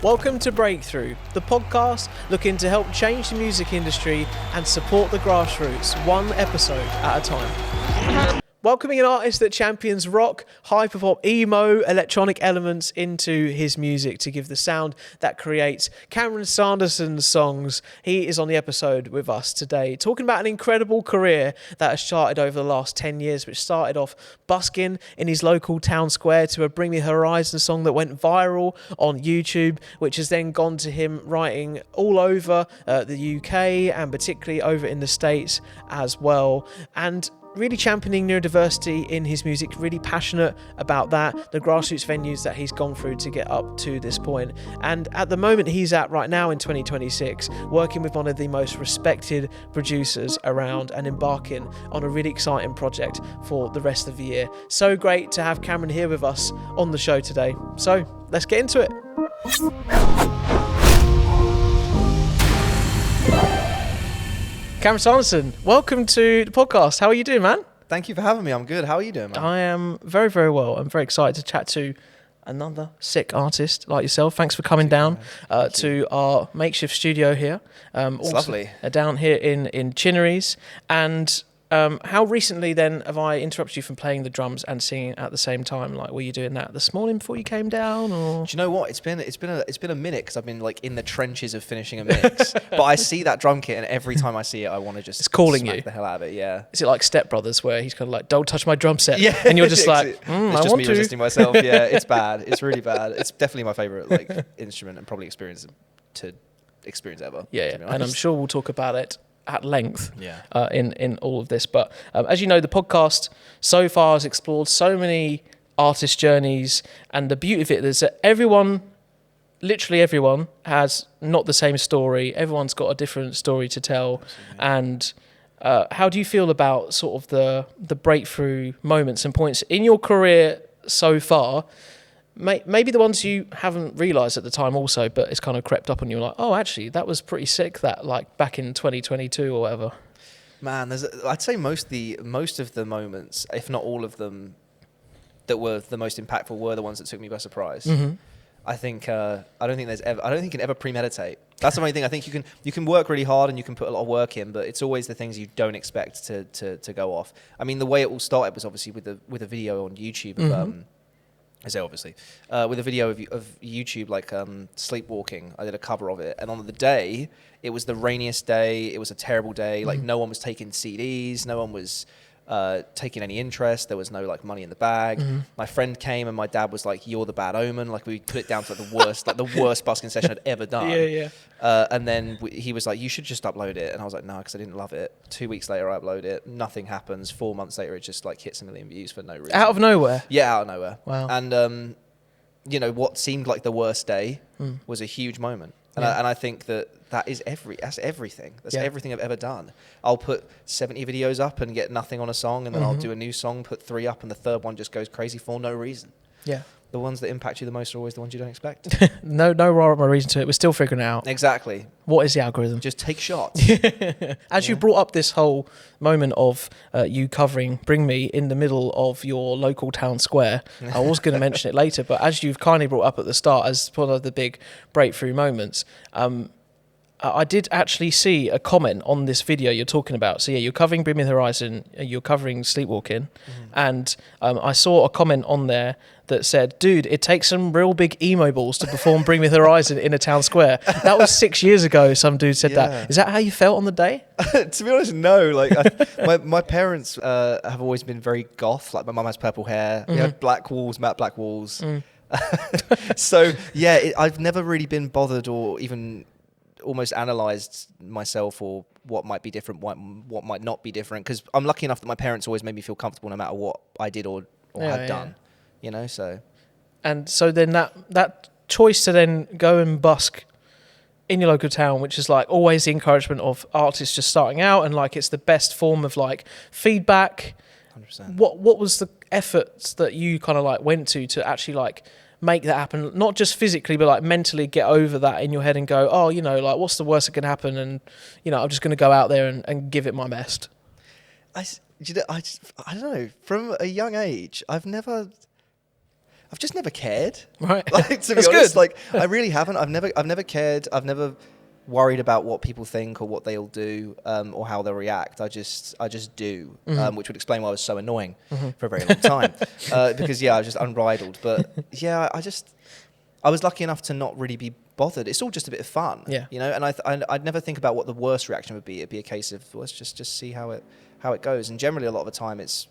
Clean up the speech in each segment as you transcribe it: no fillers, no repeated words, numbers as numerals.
Welcome to Breakthrough, the podcast looking to help change the music industry and support the grassroots, one episode at a time. Welcoming an artist that champions rock, hyperpop, emo, electronic elements into his music to give the sound that creates Cameron Sanderson's songs. He is on the episode with us today, talking about an incredible career that has started over the last 10 years, which started off busking in his local town square to a Bring Me Horizon song that went viral on YouTube, which has then gone to him writing all over the UK and particularly over in the States as well. And really championing neurodiversity in his music, really passionate about that, the grassroots venues that he's gone through to get up to this point. And at the moment he's at right now in 2026, working with one of the most respected producers around and embarking on a really exciting project for the rest of the year. So great to have Cameron here with us on the show today. So let's get into it. Cameron Sanderson, welcome to the podcast. How are you doing, man? Thank you for having me. I'm good. How are you doing, man? I am very, very well. I'm very excited to chat to another sick artist like yourself. Thanks for coming down to our makeshift studio here. It's lovely. Down here in Chinnery's. And how recently then have I interrupted you from playing the drums and singing at the same time? Like, were you doing that this morning before you came down, or? Do you know what? It's been a minute because I've been like in the trenches of finishing a mix. But I see that drum kit, and every time I see it, I want to just it's calling smack you the hell out of it. Yeah. Is it like Step Brothers, where he's kind of like, "Don't touch my drum set," yeah, and you're just like, it's I just want me to. resisting myself. Yeah, it's bad. It's really bad. It's definitely my favorite like instrument and probably experience ever. Yeah, and I'm sure we'll talk about it at length in all of this. But as you know, the podcast so far has explored so many artist journeys, and the beauty of it is that literally everyone has not the same story. Everyone's got a different story to tell. Absolutely. And how do you feel about sort of the breakthrough moments and points in your career so far? Maybe the ones you haven't realised at the time also, but it's kind of crept up on you, like, oh, actually, that was pretty sick, that, like, back in 2022 or whatever. Man, I'd say most of the moments, if not all of them, that were the most impactful were the ones that took me by surprise. Mm-hmm. I think I don't think you can ever premeditate. That's the only thing. I think you can work really hard and you can put a lot of work in, but it's always the things you don't expect to go off. I mean, the way it all started was obviously with a video on YouTube of, mm-hmm. With a video of YouTube, like Sleepwalking. I did a cover of it, and on the day, it was the rainiest day. It was a terrible day. Like, no one was taking CDs. No one was taking any interest. There was no like money in the bag. Mm-hmm. My friend came, and my dad was like, "You're the bad omen." Like, we put it down to the worst busking session I'd ever done. Yeah. And then he was like, "You should just upload it." And I was like, "No," because I didn't love it. 2 weeks later, I upload it. Nothing happens. 4 months later, it just like hits 1 million views for no reason. Out of nowhere? Yeah, out of nowhere. Wow. And what seemed like the worst day was a huge moment. And I think that's everything. That's everything I've ever done. I'll put 70 videos up and get nothing on a song, and then I'll do a new song, put 3 up, and the third one just goes crazy for no reason. Yeah. The ones that impact you the most are always the ones you don't expect. no rhyme or reason to it. We're still figuring it out. Exactly. What is the algorithm? Just take shots. As you brought up this whole moment of you covering Bring Me in the middle of your local town square, I was going to mention it later, but as you've kindly brought up at the start as one of the big breakthrough moments, I did actually see a comment on this video you're talking about. So yeah, you're covering Bring Me the Horizon, you're covering Sleepwalking, and I saw a comment on there that said, "Dude, it takes some real big emo balls to perform Bring Me the Horizon in a town square." That was 6 years ago. Some dude said that. Is that how you felt on the day? To be honest, no. Like my parents have always been very goth. Like, my mum has purple hair. We had black walls, matte black walls. So yeah, I've never really been bothered or even almost analysed myself or what might be different, what might not be different, because I'm lucky enough that my parents always made me feel comfortable no matter what I did or had done, so. And so then that choice to then go and busk in your local town, which is like always the encouragement of artists just starting out, and like it's the best form of like feedback. 100%. What was the efforts that you kind of like went to actually like make that happen, not just physically, but like mentally get over that in your head and go, oh, like, what's the worst that can happen? And, I'm just going to go out there and give it my best. I don't know. From a young age, I've never I've just never cared. Right. Like, to be That's honest, good. like I really haven't. I've never cared. I've never worried about what people think or what they'll do or how they'll react. I just do, which would explain why I was so annoying for a very long time. Because I was just unbridled. But yeah, I was lucky enough to not really be bothered. It's all just a bit of fun, you know. And I'd never think about what the worst reaction would be. It'd be a case of let's just see how it goes. And generally, a lot of the time, it's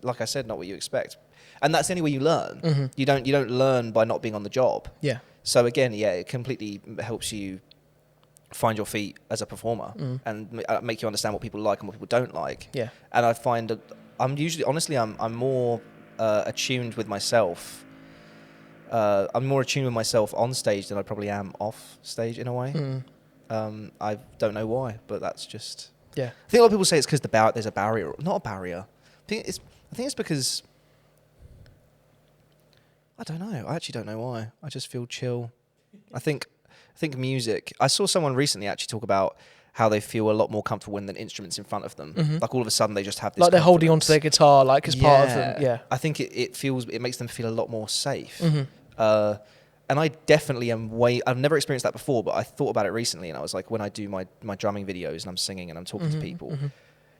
like I said, not what you expect. And that's the only way you learn. You don't learn by not being on the job. Yeah. So again, it completely helps you find your feet as a performer and make you understand what people like and what people don't like. Yeah. And I find that I'm more attuned with myself. I'm more attuned with myself on stage than I probably am off stage in a way. I don't know why, but that's just. Yeah. I think a lot of people say it's because there's a barrier. Not a barrier. I think it's because. I don't know. I actually don't know why. I just feel chill. I think music. I saw someone recently actually talk about how they feel a lot more comfortable when the instrument's in front of them. Like all of a sudden they just have this. Like they're holding onto their guitar, like as part of them. Yeah. I think it makes them feel a lot more safe. And I definitely am I've never experienced that before, but I thought about it recently, and I was like, when I do my drumming videos and I'm singing and I'm talking to people,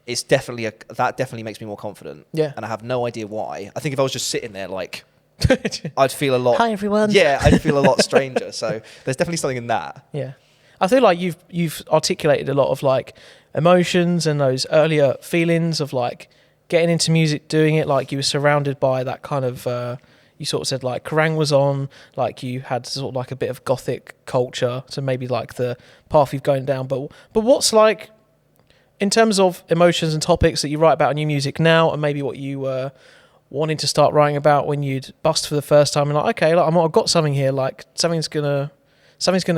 it's definitely that definitely makes me more confident. Yeah. And I have no idea why. I think if I was just sitting there like. I'd feel a lot. Hi everyone. Yeah, I'd feel a lot stranger. So there's definitely something in that. Yeah, I feel like you've articulated a lot of like emotions and those earlier feelings of like getting into music, doing it. Like you were surrounded by that kind of. You sort of said like Kerrang was on, like you had sort of like a bit of gothic culture, so maybe like the path you've going down. But what's like in terms of emotions and topics that you write about in your music now, and maybe what you were wanting to start writing about when you'd bust for the first time and like, okay, like I've got something here, like something's gonna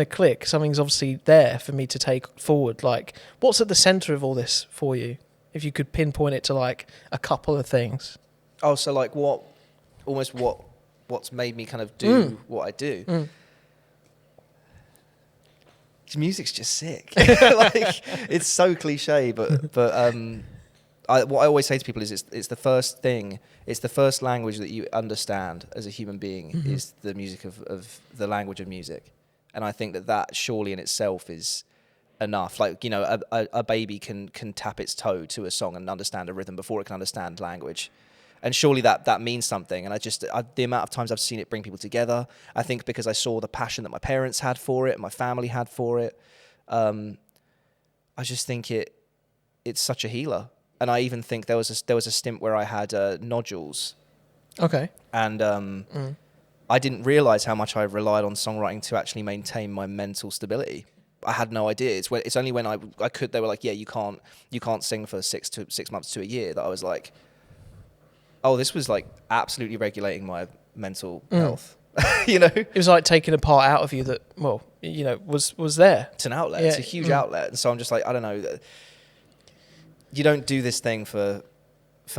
click, something's obviously there for me to take forward. Like what's at the center of all this for you, if you could pinpoint it to like a couple of things? Oh, so like what's made me kind of do what I do? Music's just sick. Like it's so cliche, but what I always say to people is it's the first thing. It's the first language that you understand as a human being is the music of the language of music. And I think that surely in itself is enough. Like, you know, a baby can tap its toe to a song and understand a rhythm before it can understand language. And surely that means something. And the amount of times I've seen it bring people together, I think because I saw the passion that my parents had for it, and my family had for it, I just think it's such a healer. And I even think there was a stint where I had nodules. Okay. And I didn't realize how much I relied on songwriting to actually maintain my mental stability. I had no idea. It's only when I could. They were like, "Yeah, you can't sing for 6 months to a year." That I was like, "Oh, this was like absolutely regulating my mental health." You know, it was like taking a part out of you that, well, you know, was there. It's an outlet. Yeah. It's a huge outlet. And so I'm just like, I don't know. You don't do this thing for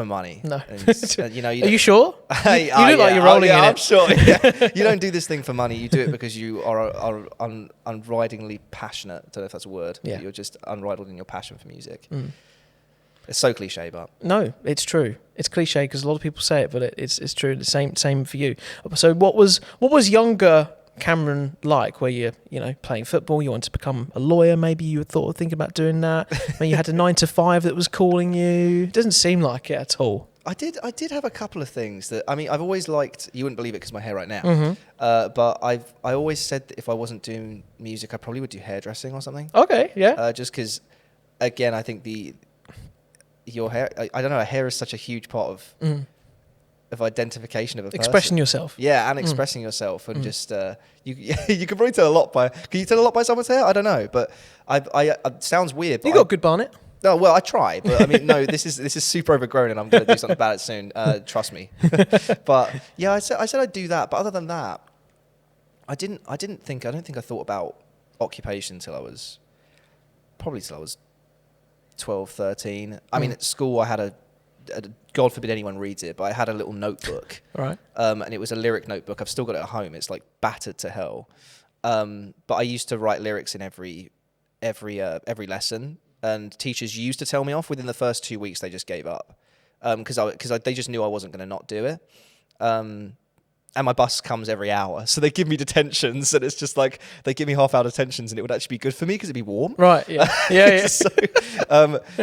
money. No. And, you know, are you sure? You look like you're rolling in it. I'm sure. Yeah. You don't do this thing for money. You do it because you are unbridlingly passionate. I don't know if that's a word. Yeah. You're just unbridled in your passion for music. It's so cliche, but no, it's true. It's cliche because a lot of people say it, but it's true. The same for you. So what was younger Cameron like? Where you playing football, you wanted to become a lawyer, maybe you thought of thinking about doing that. Maybe you had a 9 to 5 that was calling you. It doesn't seem like it at all. I did have a couple of things that, I mean, I've always liked, you wouldn't believe it because my hair right now, but I always said that if I wasn't doing music, I probably would do hairdressing or something. Okay, yeah. Just because, again, I think your hair, I don't know, hair is such a huge part of identification of a person. Expressing yourself. Yeah, and expressing yourself, and just you can probably tell a lot by. Can you tell a lot by someone's hair? I don't know, but I sounds weird. But you got a good barnet. No, well, I try, but I mean, no, this is super overgrown, and I'm going to do something about it soon. Trust me. But yeah, I said I'd do that, but other than that, I don't think I thought about occupation till I was 12, 13. I mean, at school I had a God forbid anyone reads it, but I had a little notebook. Right. And it was a lyric notebook. I've still got it at home. It's like battered to hell. But I used to write lyrics in every lesson, and teachers used to tell me off. Within the first 2 weeks, they just gave up because they just knew I wasn't going to not do it. And my bus comes every hour, so they give me detentions, and it's just like they give me half-hour detentions, and it would actually be good for me because it'd be warm. Right. Yeah. Yeah.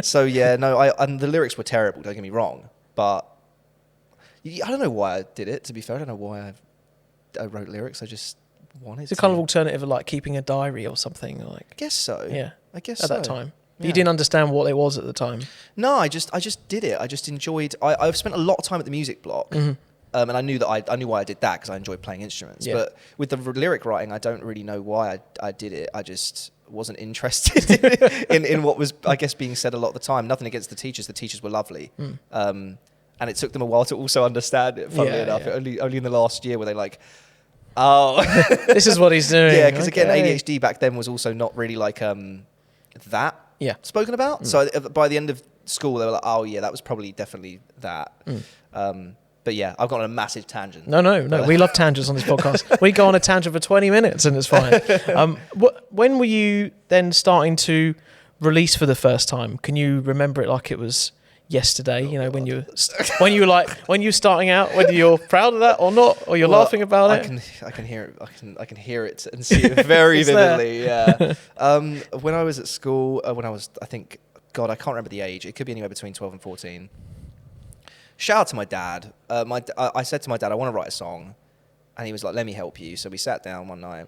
So yeah, no, and the lyrics were terrible. Don't get me wrong, but I don't know why I did it. To be fair, I don't know why I wrote lyrics. I just wanted. It's a kind of alternative of like keeping a diary or something. Like, I guess so. Yeah. I guess at so. that time. Yeah. You didn't understand what it was at the time. No, I just did it. I just enjoyed. I've spent a lot of time at the music block. Mm-hmm. And I knew that I knew why I did that because I enjoyed playing instruments. Yeah. But with the lyric writing, I don't really know why I did it. I just wasn't interested in what was, I guess, being said a lot of the time. Nothing against the teachers. The teachers were lovely. And it took them a while to also understand it, funnily enough. Yeah. Only in the last year were they like, oh. This is what he's doing. Yeah, because again, ADHD back then was also not really like that spoken about. So by the end of school, they were like, oh, yeah, that was probably definitely that. But yeah, I've gone on a massive tangent. No. We love tangents on this podcast. We go on a tangent for 20 minutes and it's fine. When were you then starting to release for the first time? Can you remember it like it was yesterday? When you were starting out, whether you're proud of that or not, or you're laughing about it? I can hear it. I can hear it and see it very vividly. Yeah. When I was at school, I think, God, I can't remember the age. It could be anywhere between 12 and 14. Shout out to my dad. I said to my dad, I want to write a song. And he was like, let me help you. So we sat down one night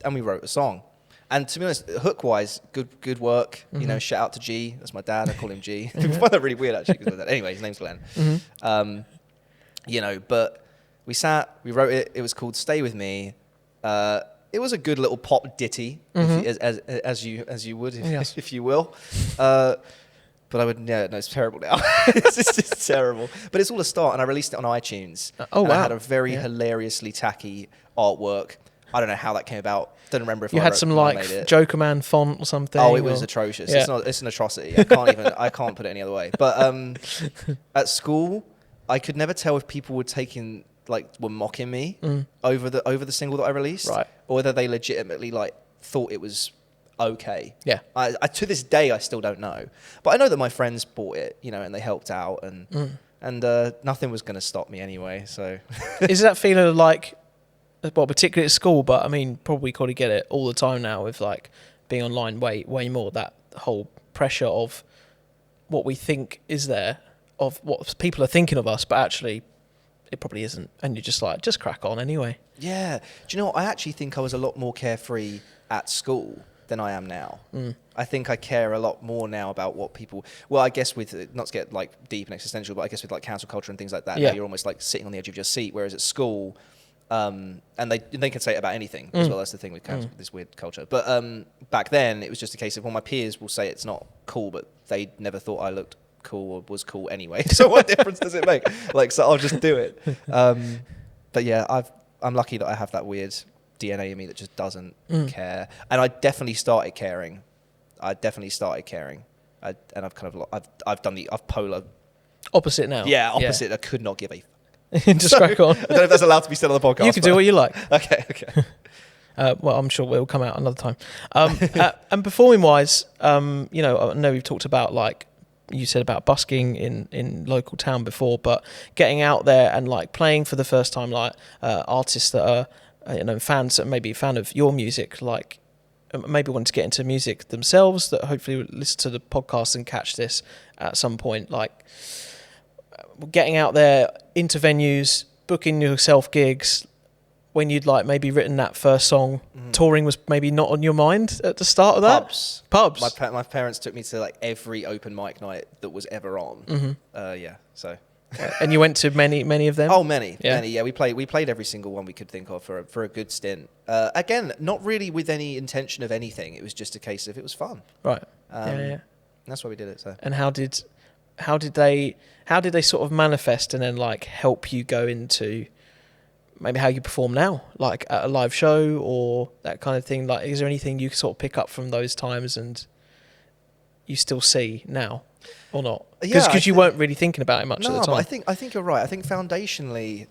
and we wrote a song. And to be honest, hook-wise, good work. Mm-hmm. Shout out to G. That's my dad. I call him G. I find that really weird, actually. Anyway, his name's Glenn. Mm-hmm. But we sat, we wrote it. It was called Stay With Me. It was a good little pop ditty, as you would, if you will. But I would, no, it's terrible now. It's just terrible. But it's all a start, and I released it on iTunes. Oh, wow. I had a very hilariously tacky artwork. I don't know how that came about. Don't remember if you I had some like Joker Man font or something. Oh, it was atrocious. Yeah. It's an atrocity. I can't put it any other way. But at school, I could never tell if people were mocking me over the single that I released, right, or whether they legitimately thought it was okay. Yeah. I to this day I still don't know, but I know that my friends bought it, and they helped out, and nothing was going to stop me anyway. So, is that feeling like, well, particularly at school, but I mean, probably get it all the time now with like being online way more, that whole pressure of what we think is there, of what people are thinking of us, but actually it probably isn't, and you're just crack on anyway. Yeah. Do you know what? I actually think I was a lot more carefree at school than I am now. I think I care a lot more now about what people, I guess with, not to get like deep and existential, but I guess with like cancel culture and things like that, now you're almost like sitting on the edge of your seat, whereas at school, and they can say it about anything as well. That's the thing with this weird culture. But back then, it was just a case of, my peers will say it's not cool, but they never thought I looked cool or was cool anyway. So what difference does it make? So I'll just do it. But yeah, I'm lucky that I have that weird DNA in me that just doesn't care. And I definitely started caring. And I've polar opposite now. Yeah, opposite. Yeah. I could not give a just crack on. I don't know if that's allowed to be said on the podcast. You can do what you like. Okay. Well, I'm sure it will come out another time. And performing wise, I know we've talked about, like you said, about busking in local town before, but getting out there and like playing for the first time, like artists that are fans that may be a fan of your music, like maybe want to get into music themselves, that hopefully will listen to the podcast and catch this at some point, like getting out there into venues, booking yourself gigs, when you'd like maybe written that first song, touring was maybe not on your mind at the start of that? Pubs. My parents took me to like every open mic night that was ever on. So. And you went to many of them? Oh, many. Yeah, we played every single one we could think of for a good stint. Again, not really with any intention of anything. It was just a case of it was fun. Right. That's why we did it. So. And how did they sort of manifest and then like help you go into maybe how you perform now, like at a live show or that kind of thing? Like, is there anything you sort of pick up from those times and you still see now, or not? Because you weren't really thinking about it much at the time. But I think you're right. I think foundationally,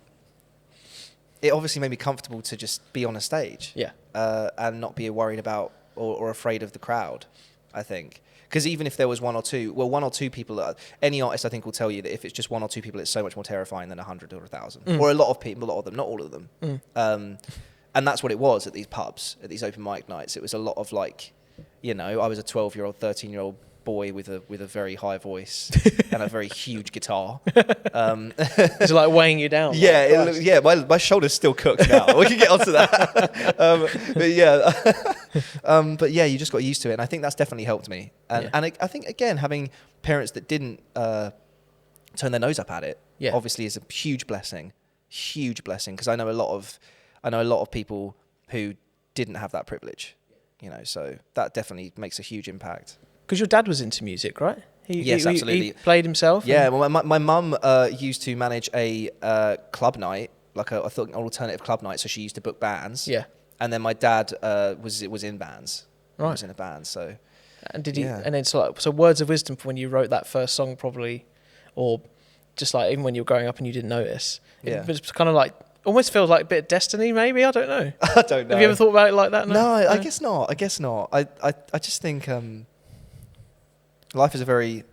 it obviously made me comfortable to just be on a stage, and not be worried about or afraid of the crowd. I think. Because even if there was one or two people, any artist I think will tell you that if it's just one or two people, it's so much more terrifying than 100 or 1,000. Or a lot of people, a lot of them, not all of them. And that's what it was at these pubs, at these open mic nights. It was a lot of like, you know, I was a 12-year-old, 13-year-old boy with a very high voice and a very huge guitar. It's like weighing you down. Yeah, my shoulder's still cooked now. We can get onto that. But yeah, you just got used to it, and I think that's definitely helped me. And I think again, having parents that didn't turn their nose up at it, obviously is a huge blessing. Because I know a lot of people who didn't have that privilege. You know, so that definitely makes a huge impact. Because your dad was into music, right? Yes, absolutely. He played himself? Yeah, well, my mum used to manage a club night, like I thought an alternative club night, so she used to book bands. Yeah. And then my dad was in bands. Right. Was in a band, so... And did he? Yeah. And then so words of wisdom for when you wrote that first song, probably, or just like even when you were growing up and you didn't notice. Yeah. It was kind of like... Almost feels like a bit of destiny, maybe. I don't know. I don't know. Have you ever thought about it like that? No, I guess not. I just think life is a very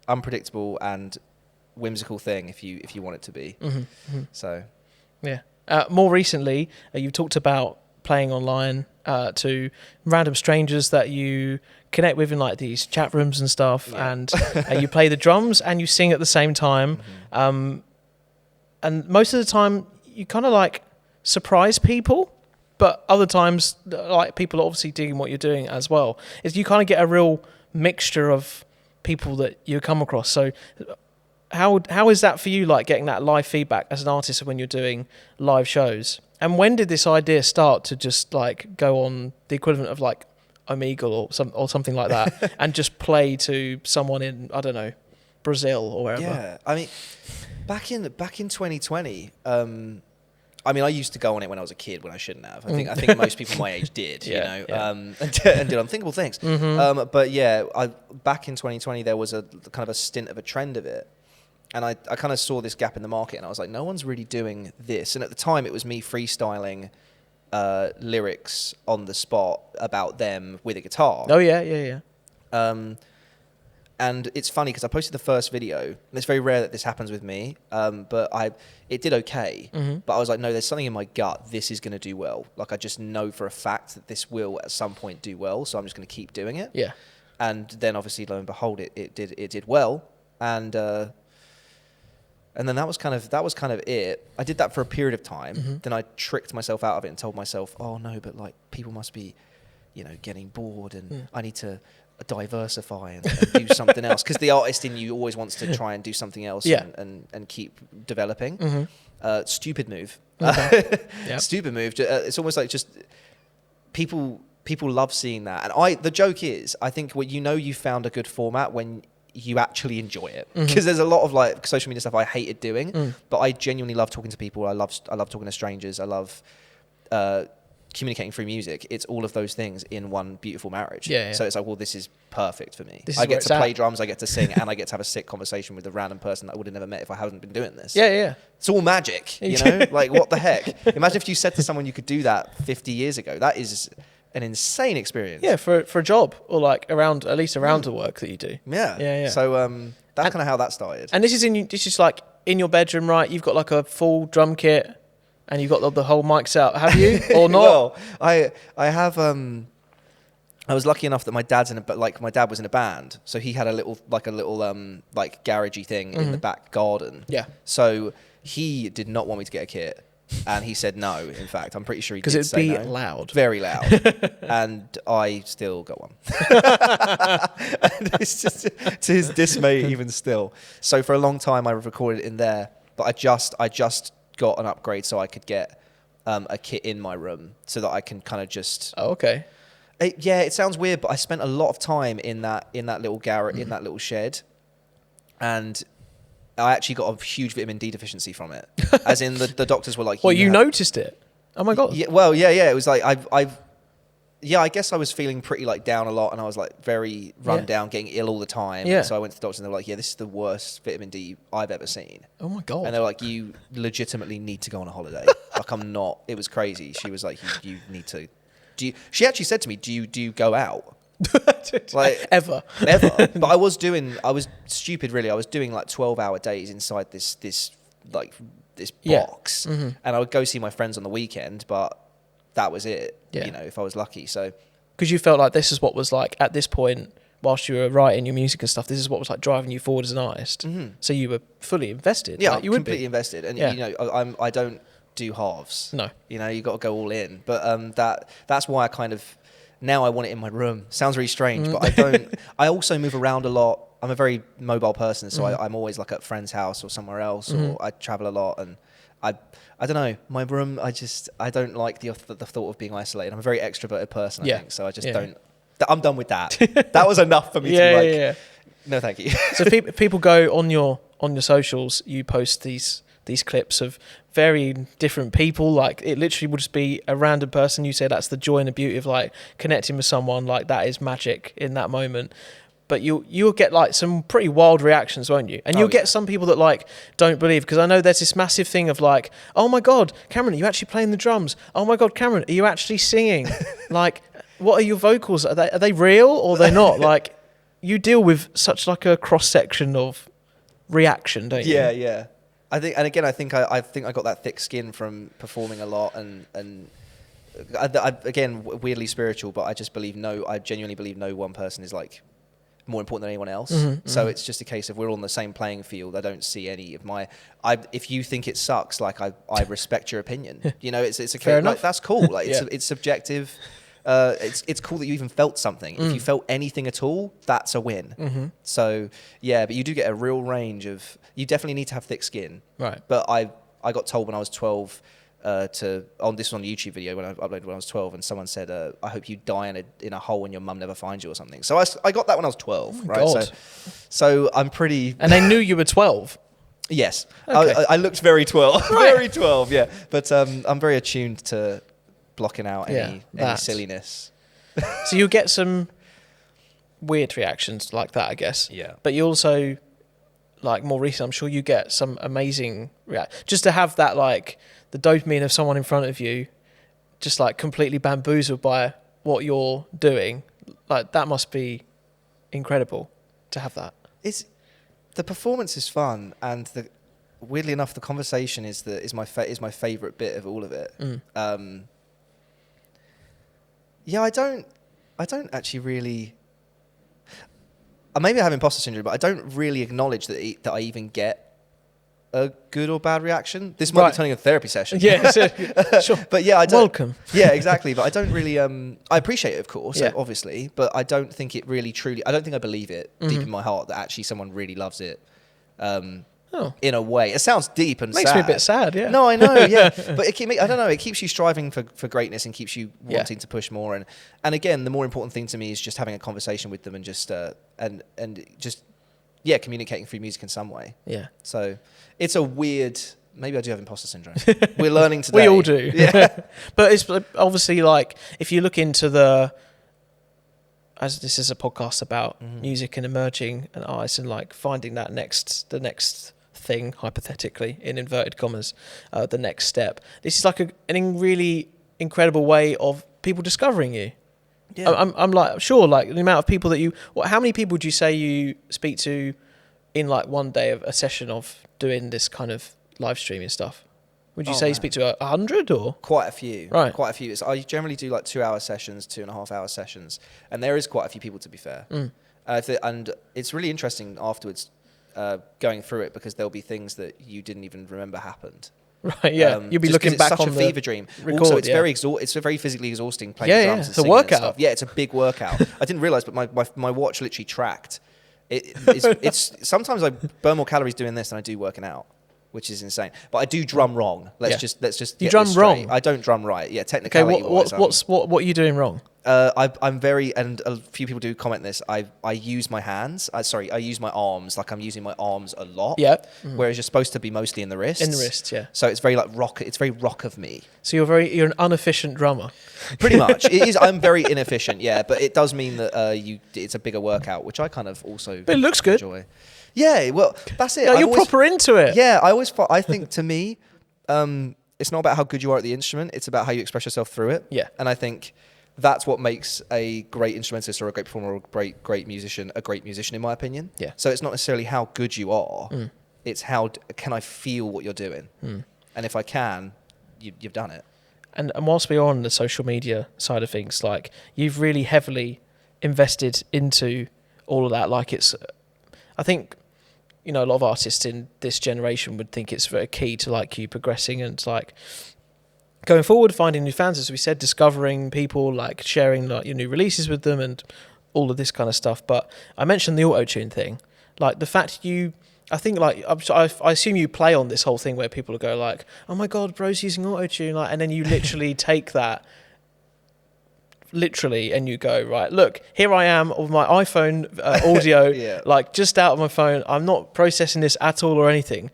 unpredictable and whimsical thing if you want it to be. So, yeah. More recently, you've talked about playing online to random strangers that you connect with in like these chat rooms and stuff, and you play the drums and you sing at the same time. And most of the time, you kind of like surprise people, but other times, like people are obviously digging what you're doing as well. Is you kind of get a real mixture of people that you come across. So, how is that for you? Like getting that live feedback as an artist when you're doing live shows. And when did this idea start to just like go on the equivalent of like Omegle or something like that, and just play to someone in, I don't know, Brazil or wherever? Yeah, I mean. Back in 2020, I mean, I used to go on it when I was a kid when I shouldn't have. I think most people my age did, you know, and did unthinkable things. But yeah, back in 2020, there was a kind of a stint of a trend of it. And I kind of saw this gap in the market, and I was like, no one's really doing this. And at the time, it was me freestyling lyrics on the spot about them with a guitar. Oh, yeah. And it's funny because I posted the first video, and it's very rare that this happens with me, but it did okay. But I was like, no, there's something in my gut. This is going to do well. Like, I just know for a fact that this will at some point do well, so I'm just going to keep doing it. Yeah. And then obviously, lo and behold, it did well. And then that was kind of it. I did that for a period of time. Then I tricked myself out of it and told myself, oh no, but like people must be, you know, getting bored, and I need to diversify and do something else, because the artist in you always wants to try and do something else and keep developing. Stupid move. Stupid move. It's almost like just people love seeing that. And the joke is, I think you found a good format when you actually enjoy it, because there's a lot of like social media stuff I hated doing, but I genuinely love talking to people. I love talking to strangers. I love communicating through music. It's all of those things in one beautiful marriage. So it's like, well, this is perfect for me. I get to play drums, I get to sing, and I get to have a sick conversation with a random person that I would have never met if I hadn't been doing this. It's all magic, you know? Like, what the heck? Imagine if you said to someone you could do that 50 years ago. That is an insane experience. Yeah, for a job, or like at least around the work that you do. Yeah. So that's kind of how that started. And this is like in your bedroom, right? You've got like a full drum kit, and you've got the whole mic set up, have you, or not? Well, I have. I was lucky enough that my dad was in a band, so he had a little garagey thing in the back garden. Yeah. So he did not want me to get a kit, and he said no. In fact, I'm pretty sure he did say no. Because it'd be loud, very loud, and I still got one. And it's just to his dismay, even still. So for a long time, I recorded it in there, but I just got an upgrade so I could get a kit in my room so that I can kind of just... Oh, okay. It sounds weird, but I spent a lot of time in that little garret, in that little shed, and I actually got a huge vitamin D deficiency from it. As in, the doctors were like... Well, you noticed it? Oh my God. Yeah, well, yeah. It was like, I guess I was feeling pretty like down a lot, and I was like very run down, getting ill all the time. Yeah. So I went to the doctors, and they were like, yeah, this is the worst vitamin D I've ever seen. Oh my God. And they were like, you legitimately need to go on a holiday. Like, I'm not... It was crazy. She was like, you need to She actually said to me, do you go out? Like ever. But I was stupid really. I was doing like 12-hour days inside this box, and I would go see my friends on the weekend, but that was it. You know, if I was lucky. So because you felt like this is what was like at this point, whilst you were writing your music and stuff, this is what was like driving you forward as an artist. So you were fully invested. Yeah, like, you would completely be invested, and you know, I don't do halves. No, you know, you got to go all in. But that's why I kind of now I want it in my room. Sounds really strange, but I don't. I also move around a lot. I'm a very mobile person, so I'm always like at a friend's house or somewhere else, or I travel a lot, and I don't know, my room. I don't like the thought of being isolated. I'm a very extroverted person, I think, so I just don't. I'm done with that. That was enough for me to be like. No, thank you. So people go on your socials. You post these clips of very different people. Like it literally would just be a random person. You say that's the joy and the beauty of like connecting with someone. Like that is magic in that moment. But you'll get like some pretty wild reactions, won't you? And you'll get some people that like don't believe, because I know there's this massive thing of like, oh my God, Cameron, are you actually playing the drums? Oh my God, Cameron, are you actually singing? Like, what are your vocals? Are they real or they're not? Like, you deal with such like a cross section of reaction, don't you? Yeah. I think I got that thick skin from performing a lot, and I again weirdly spiritual, but I genuinely believe no one person is like more important than anyone else. So it's just a case of we're all on the same playing field. I don't see any of if you think it sucks, like I respect your opinion. You know, it's a case like that's cool. Like it's subjective. It's cool that you even felt something. If you felt anything at all, that's a win. So yeah, but you do get a real range of. You definitely need to have thick skin. Right. But I got told when I was 12 on the YouTube video when I uploaded when I was 12, and someone said, "I hope you die in a hole and your mum never finds you" or something. So I got that when I was 12. Oh right. God. So I'm pretty. And they knew you were 12. Yes. Okay. I looked very 12. Right. Very 12. Yeah. But I'm very attuned to blocking out any silliness. So you get some weird reactions like that, I guess. Yeah. But you also, like more recent, I'm sure you get some amazing just to have that, like the dopamine of someone in front of you, just like completely bamboozled by what you're doing. Like that must be incredible to have that. The performance is fun, and weirdly enough, the conversation is my favorite bit of all of it. Yeah, I don't actually really. Maybe I have imposter syndrome, but I don't really acknowledge that I even get a good or bad reaction. This might be turning a therapy session. Yeah, sure. But yeah, I don't. Welcome. Yeah, exactly. But I don't really. I appreciate it, of course, obviously, but I don't think it really truly. I don't think I believe it deep in my heart that actually someone really loves it. In a way, it sounds deep and makes sad. me a bit sad. Yeah. No, I know. Yeah, but I don't know. It keeps you striving for greatness and keeps you wanting to push more. And again, the more important thing to me is just having a conversation with them and just communicating through music in some way. Yeah. So it's a weird. Maybe I do have imposter syndrome. We're learning today. We all do. Yeah. But it's obviously like if you look into as this is a podcast about music and emerging and artists and like finding the next thing, hypothetically, in inverted commas, the next step. This is like a really incredible way of people discovering you. Yeah. I'm like, sure, like the amount of people that how many people would you say you speak to in like one day of a session of doing this kind of live streaming stuff? Would you say you speak to 100 or? Quite a few. Right. Quite a few. I generally do like 2-hour sessions, 2.5-hour sessions. And there is quite a few people, to be fair. And it's really interesting afterwards going through it, because there'll be things that you didn't even remember happened. Right, yeah. You'll be looking back on it's such a fever dream. Record, also, it's it's very physically exhausting playing the drums and it's a singing workout. and stuff. Yeah, it's a big workout. I didn't realise, but my watch literally tracked. It's sometimes I burn more calories doing this than I do working out, which is insane. But I do drum wrong. Let's just you drum wrong. I don't drum right. Yeah, technicality. Okay, what are you doing wrong? I'm very, and a few people do comment this. I use my hands. I use my arms. Like I'm using my arms a lot. Yeah. Whereas you're supposed to be mostly in the wrists. In the wrists, yeah. So it's very like rock. It's very rock of me. So you're an inefficient drummer. Pretty much. It is. I'm very inefficient. Yeah, but it does mean that it's a bigger workout, which I kind of also. But it looks good. Enjoy. Yeah. Well, that's it. No, you're proper into it. Yeah. I think to me, it's not about how good you are at the instrument. It's about how you express yourself through it. Yeah. And I think that's what makes a great instrumentalist or a great performer or a great musician a great musician, in my opinion. Yeah. So it's not necessarily how good you are. It's how can I feel what you're doing. And if I can, you've done it. And whilst we're on the social media side of things, like you've really heavily invested into all of that. Like I think, a lot of artists in this generation would think it's very key to like you progressing and like going forward, finding new fans, as we said, discovering people, like sharing like your new releases with them and all of this kind of stuff. But I mentioned the Autotune thing, like the fact I think like I assume you play on this whole thing where people go like, oh my God, bro's using Autotune, like, and then you literally take that and you go, right, look, here I am with my iPhone audio, like just out of my phone. I'm not processing this at all or anything.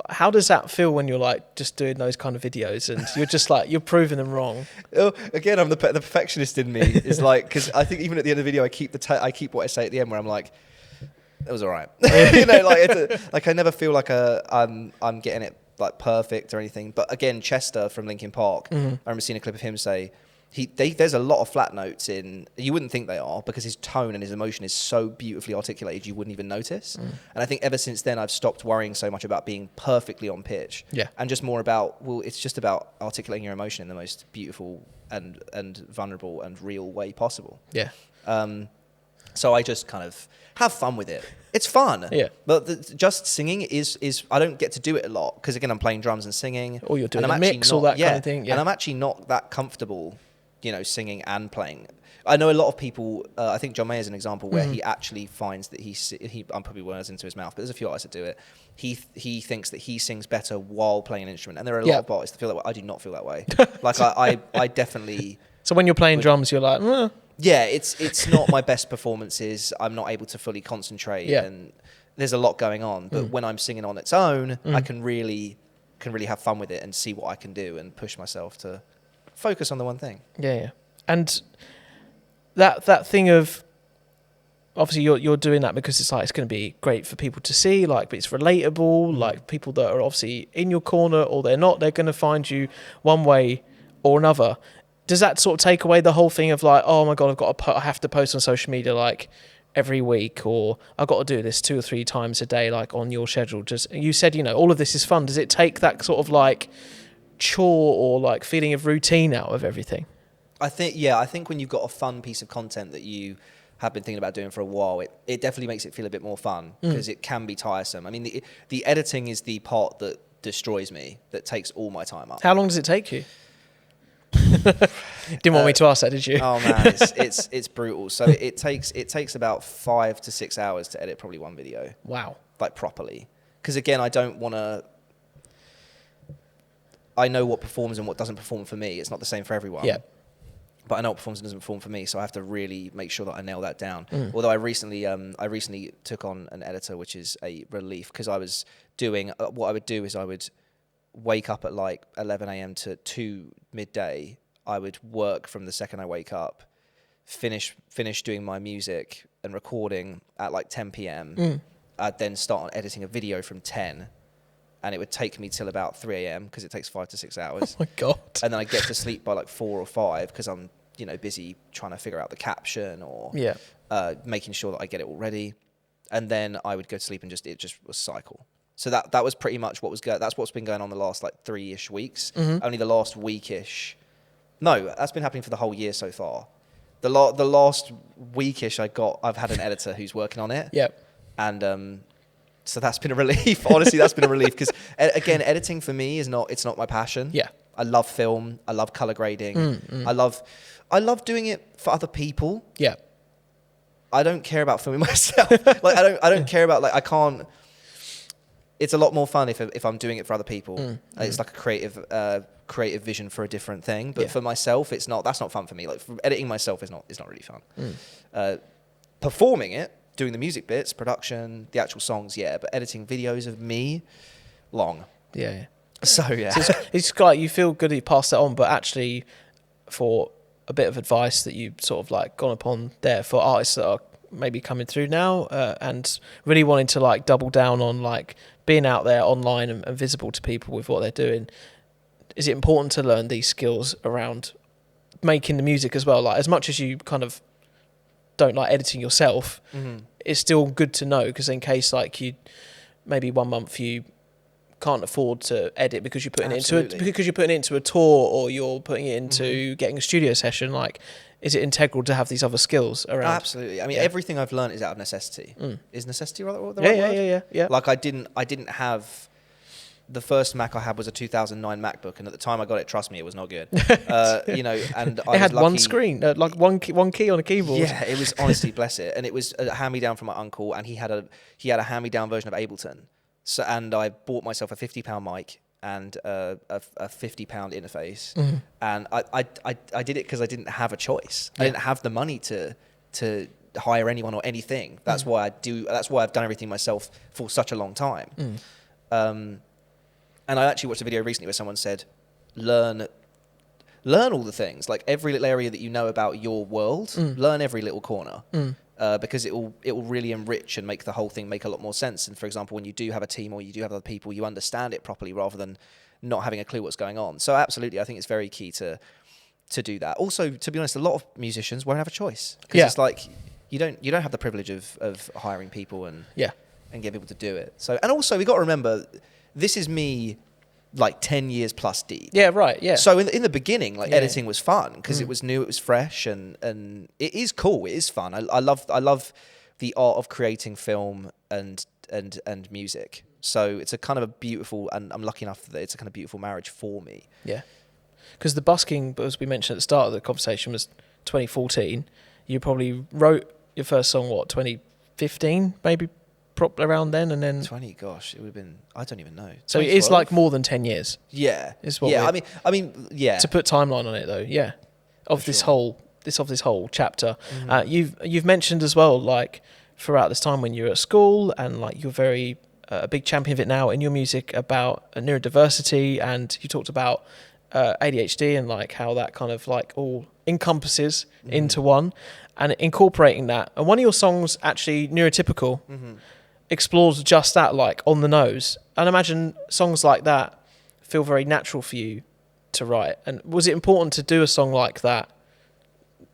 How does that feel when you're like just doing those kind of videos and you're just like, you're proving them wrong? Oh, again, I'm the perfectionist in me. Is like, because I think even at the end of the video, I keep what I say at the end where I'm like, it was all right. Like I never feel like I'm getting it like perfect or anything. But again, Chester from Linkin Park, I remember seeing a clip of him say, there's a lot of flat notes in, you wouldn't think they are because his tone and his emotion is so beautifully articulated you wouldn't even notice. And I think ever since then I've stopped worrying so much about being perfectly on pitch. Yeah. And just more about, it's just about articulating your emotion in the most beautiful and vulnerable and real way possible. Yeah. So I just kind of have fun with it. It's fun. Yeah. But just singing is I don't get to do it a lot because again I'm playing drums and singing. Or you're doing a mix, all that kind of thing. Yeah. And I'm actually not that comfortable, singing and playing. I know a lot of people, I think John Mayer is an example where he actually finds that I'm probably words into his mouth, but there's a few artists that do it. He thinks that he sings better while playing an instrument. And there are a lot of artists that feel that way. I do not feel that way. Like I definitely... So when you're playing drums, you're like... Yeah, it's not my best performances. I'm not able to fully concentrate and there's a lot going on. But when I'm singing on its own, I can really have fun with it and see what I can do and push myself to focus on the one thing. Yeah. And that thing of obviously you're doing that because it's like it's going to be great for people to see, like, but it's relatable, like people that are obviously in your corner or they're not, they're going to find you one way or another. Does that sort of take away the whole thing of like, oh my God, I have to post on social media like every week, or I've got to do this 2 or 3 times a day, like on your schedule? Just, you said, all of this is fun. Does it take that sort of like chore or like feeling of routine out of everything? I think when you've got a fun piece of content that you have been thinking about doing for a while, it definitely makes it feel a bit more fun because it can be tiresome. I mean, the editing is the part that destroys me, that takes all my time up. How long does it take you? Didn't want me to ask that, did you? Oh man, it's brutal. So it takes about 5 to 6 hours to edit probably one video. Wow. Like properly. Because again, I don't want to... I know what performs and what doesn't perform for me. It's not the same for everyone. Yeah. But I know what performs and doesn't perform for me, so I have to really make sure that I nail that down. Although I recently took on an editor, which is a relief, because I was doing... what I would do is I would wake up at like 11 a.m. to 2 midday. I would work from the second I wake up, finish doing my music and recording at like 10 p.m. I'd then start on editing a video from 10, and it would take me till about 3 a.m. because it takes 5 to 6 hours. Oh my God. And then I get to sleep by like 4 or 5 because I'm busy trying to figure out the caption or making sure that I get it all ready. And then I would go to sleep and it just was cycle. So that was pretty much that's what's been going on the last like 3-ish weeks. Only the last weekish. No, that's been happening for the whole year so far. The last weekish I've had an editor who's working on it. Yep. And so that's been a relief. Honestly, that's been a relief because again, editing for me it's not my passion. Yeah. I love film. I love color grading. I love doing it for other people. Yeah. I don't care about filming myself. Like I don't care about, like, I can't. It's a lot more fun if I'm doing it for other people. It's like a creative vision for a different thing. But for myself, that's not fun for me. Like editing myself is not really fun. Performing it, doing the music bits, production, the actual songs, but editing videos of me, long. Yeah. So yeah. So it's like you feel good that you passed that on, but actually for a bit of advice that you sort of like gone upon there for artists that are maybe coming through now and really wanting to like double down on like being out there online and visible to people with what they're doing. Is it important to learn these skills around making the music as well. Like, as much as you kind of don't like editing yourself, it's still good to know, because in case like maybe 1 month you can't afford to edit because you're putting it into a tour, or you're putting it into getting a studio session, like, is it integral to have these other skills around? Absolutely. I mean, everything I've learned is out of necessity. Is necessity the right word? Yeah. Like, I didn't have... The first Mac I had was a 2009 MacBook, and at the time I got it, trust me, it was not good. You know, and I it had was lucky. One screen, like one key on a keyboard. Yeah, it was, honestly, bless it. And it was a hand-me-down from my uncle, and he had a hand-me-down version of Ableton. So, and I bought myself a £50 mic and a £50 interface, and I did it because I didn't have a choice. I didn't have the money to hire anyone or anything. That's why I've done everything myself for such a long time. And I actually watched a video recently where someone said, learn all the things, like every little area that you know about your world, learn every little corner, because it will really enrich and make the whole thing make a lot more sense. And for example, when you do have a team or you do have other people, you understand it properly rather than not having a clue what's going on. So absolutely, I think it's very key to do that. Also, to be honest, a lot of musicians won't have a choice, because it's like you don't have the privilege of hiring people and getting people to do it. So, and also we got to remember, this is me like 10 years plus deep. Yeah, right, yeah. So in the beginning, like, editing was fun because it was new, it was fresh, and it is cool, it is fun. I love the art of creating film and music. So it's a kind of a beautiful, and I'm lucky enough that it's a kind of beautiful marriage for me. Yeah. Because the Busking, as we mentioned at the start of the conversation, was 2014. You probably wrote your first song, 2015, maybe? Around then, and then 20. Gosh, it would have been. I don't even know. So it is like more than 10 years. Yeah, is what. Yeah, I mean, yeah. To put timeline on it, though, yeah, of this whole chapter. You've mentioned as well, like, throughout this time when you were at school, and like you're very a big champion of it now in your music, about neurodiversity, and you talked about ADHD and like how that kind of like all encompasses into one, and incorporating that. And one of your songs, actually, Neurotypical, explores just that, like, on the nose. And I imagine songs like that feel very natural for you to write. And was it important to do a song like that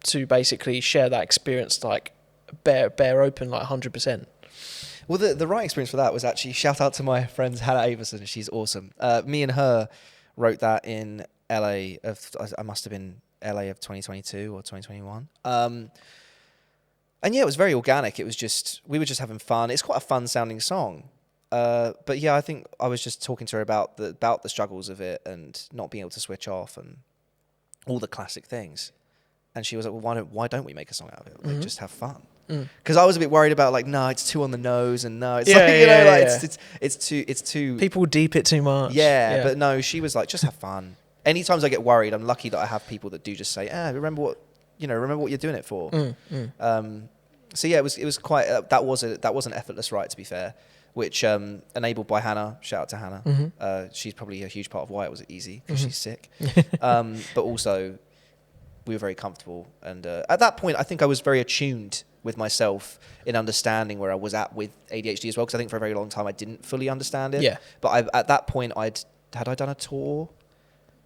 to basically share that experience, like bare open, like 100%? Well, the right experience for that was actually, shout out to my friend Hannah Averson. She's awesome. Me and her wrote that in LA I must have been LA of 2022 or 2021. And yeah, it was very organic. It was just, we were just having fun. It's quite a fun sounding song. But yeah, I think I was just talking to her about the struggles of it and not being able to switch off and all the classic things. And she was like, well, why don't we make a song out of it? Like, just have fun. Because I was a bit worried about, like, no, it's too on the nose, and no, it's it's too. People deep it too much. Yeah, but no, she was like, just have fun. Anytime I get worried, I'm lucky that I have people that do just say, remember what you're doing it for. So yeah, it was quite that was an effortless write, to be fair, which enabled by Hannah. Shout out to Hannah. She's probably a huge part of why it was easy, because she's sick. But also, we were very comfortable, and at that point, I think I was very attuned with myself in understanding where I was at with ADHD as well, because I think for a very long time I didn't fully understand it. Yeah. But at that point, had I done a tour?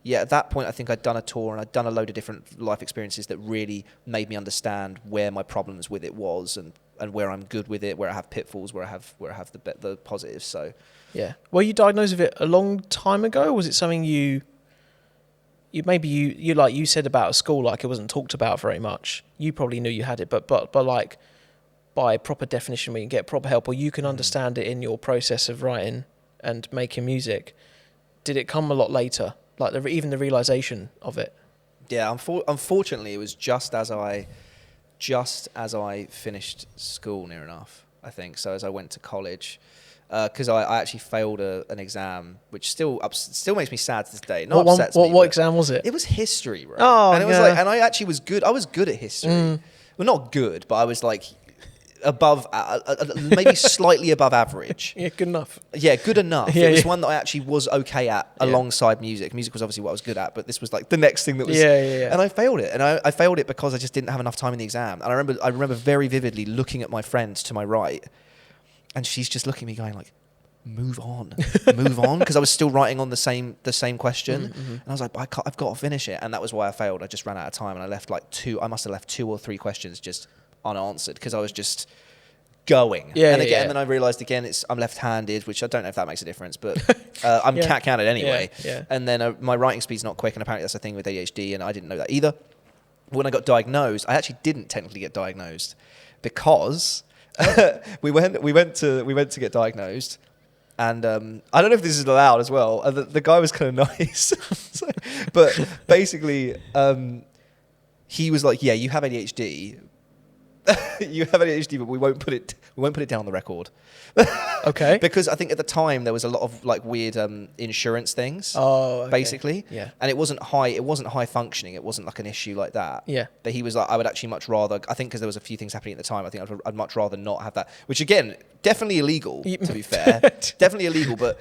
Yeah, at that point, I think I'd done a tour and I'd done a load of different life experiences that really made me understand where my problems with it was, and where I'm good with it, where I have pitfalls, where I have the positives. So, yeah. Were you diagnosed with it a long time ago, or was it something you like you said about at school, like it wasn't talked about very much? You probably knew you had it, but like by proper definition, when you get proper help, or you can understand it in your process of writing and making music, did it come a lot later? Like even the realization of it? Yeah, unfortunately, it was just as I finished school, near enough, I think. So as I went to college, because I actually failed an exam, which still makes me sad to this day. What exam was it? It was history, right? Oh, and it was like, and I actually was good. I was good at history. Well, not good, but I was like above, maybe slightly above average. Yeah, good enough. Yeah, good enough. Yeah, it was one that I actually was okay at alongside music. Music was obviously what I was good at, but this was like the next thing that was. Yeah. And I failed it, and I failed it because I just didn't have enough time in the exam. And I remember very vividly looking at my friend to my right, and she's just looking at me going like, move on, because I was still writing on the same question, and I was like, I've got to finish it, and that was why I failed. I just ran out of time, and I left I must have left 2 or 3 questions just unanswered because I was just going. And then I realised again I'm left-handed, which I don't know if that makes a difference, but I'm cat-counted anyway. And then my writing speed's not quick, and apparently that's a thing with ADHD, and I didn't know that either. When I got diagnosed, I actually didn't technically get diagnosed because we went to get diagnosed. And I don't know if this is allowed as well. The guy was kind of nice, but basically, he was like, "Yeah, you have ADHD. You have ADHD, but we won't put it down on the record." Okay. Because I think at the time there was a lot of like weird insurance things. Oh, okay. Basically. Yeah. And it wasn't high functioning. It wasn't like an issue like that. Yeah. But he was like, I would actually much rather. I think because there was a few things happening at the time. I think I'd much rather not have that. Which again, definitely illegal. To be fair, definitely illegal. But